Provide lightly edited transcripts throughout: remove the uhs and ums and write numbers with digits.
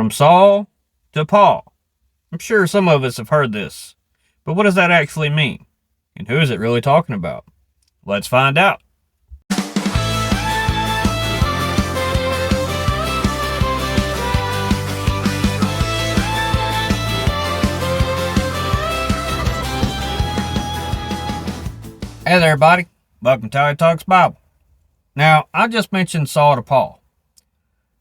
From Saul to Paul. I'm sure some of us have heard this, but what does that actually mean? And who is it really talking about? Let's find out. Hey there, everybody. Welcome to Tally Talks Bible. Now, I just mentioned Saul to Paul.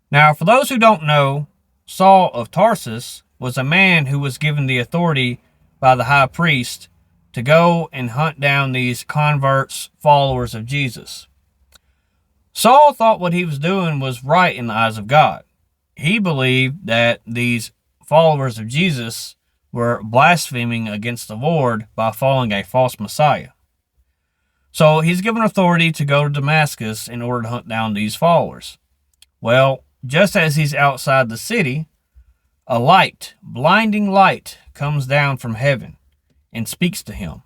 Now, for those who don't know, Saul of Tarsus was a man who was given the authority by the high priest to go and hunt down these converts, followers of Jesus. Saul thought what he was doing was right in the eyes of God. He believed that these followers of Jesus were blaspheming against the Lord by following a false Messiah. So he's given authority to go to Damascus in order to hunt down these followers. Well, just as he's outside the city, a light, blinding light, comes down from heaven and speaks to him,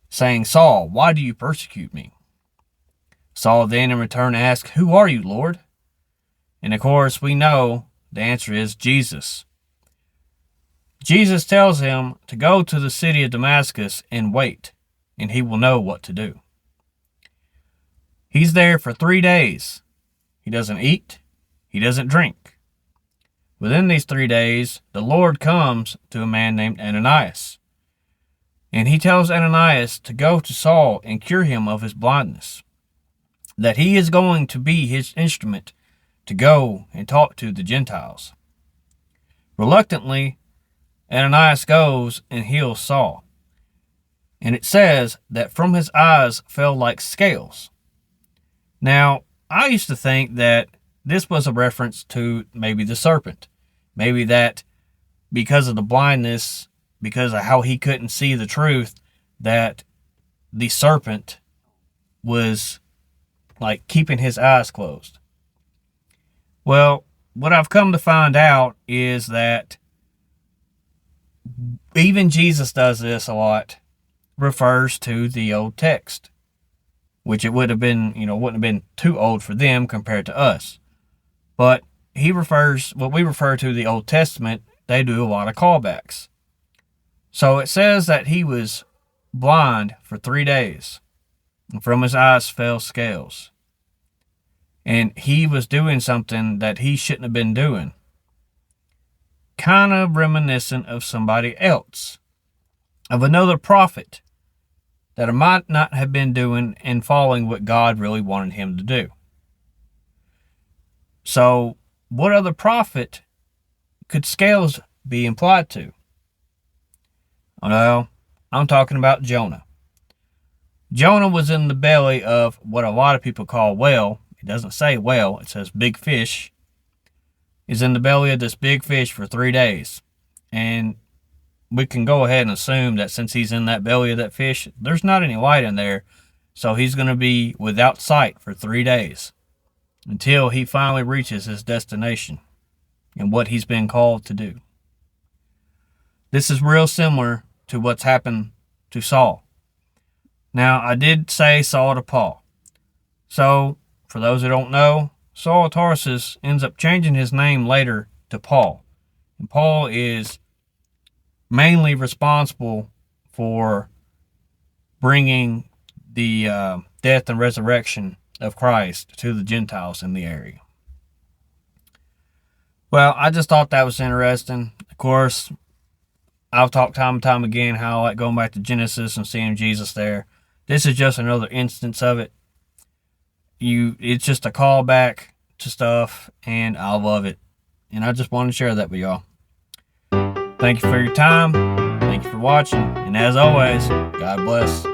saying, "Saul, why do you persecute me?" Saul then in return asks, "Who are you, Lord?" And of course, we know the answer is Jesus. Jesus tells him to go to the city of Damascus and wait, and he will know what to do. He's there for 3 days. He doesn't eat. He doesn't drink. Within these 3 days, the Lord comes to a man named Ananias. And he tells Ananias to go to Saul and cure him of his blindness. That he is going to be his instrument to go and talk to the Gentiles. Reluctantly, Ananias goes and heals Saul. And it says that from his eyes fell like scales. Now, I used to think that this was a reference to maybe the serpent. Maybe that because of the blindness, because of how he couldn't see the truth, that the serpent was like keeping his eyes closed. Well, what I've come to find out is that even Jesus does this a lot. Refers to the old text, which it would have been, wouldn't have been too old for them compared to us. But he refers, what we refer to the Old Testament, they do a lot of callbacks. So it says that he was blind for 3 days, and from his eyes fell scales. And he was doing something that he shouldn't have been doing. Kind of reminiscent of somebody else, of another prophet, that I might not have been doing and following what God really wanted him to do. So, what other prophet could scales be implied to? Well, I'm talking about Jonah. Jonah was in the belly of what a lot of people call whale. It doesn't say whale, it says big fish. He's in the belly of this big fish for 3 days. And we can go ahead and assume that since he's in that belly of that fish, there's not any light in there. So he's going to be without sight for 3 days until he finally reaches his destination and what he's been called to do. This is real similar to what's happened to Saul. Now, I did say Saul to Paul. So, for those who don't know, Saul of Tarsus ends up changing his name later to Paul. And Paul is mainly responsible for bringing the death and resurrection of Christ to the Gentiles in the area. Well, I just thought that was interesting. Of course, I've talked time and time again how I like going back to Genesis and seeing Jesus there. This is just another instance of it. It's just a callback to stuff, and I love it. And I just wanted to share that with y'all. Thank you for your time. Thank you for watching. And as always, God bless.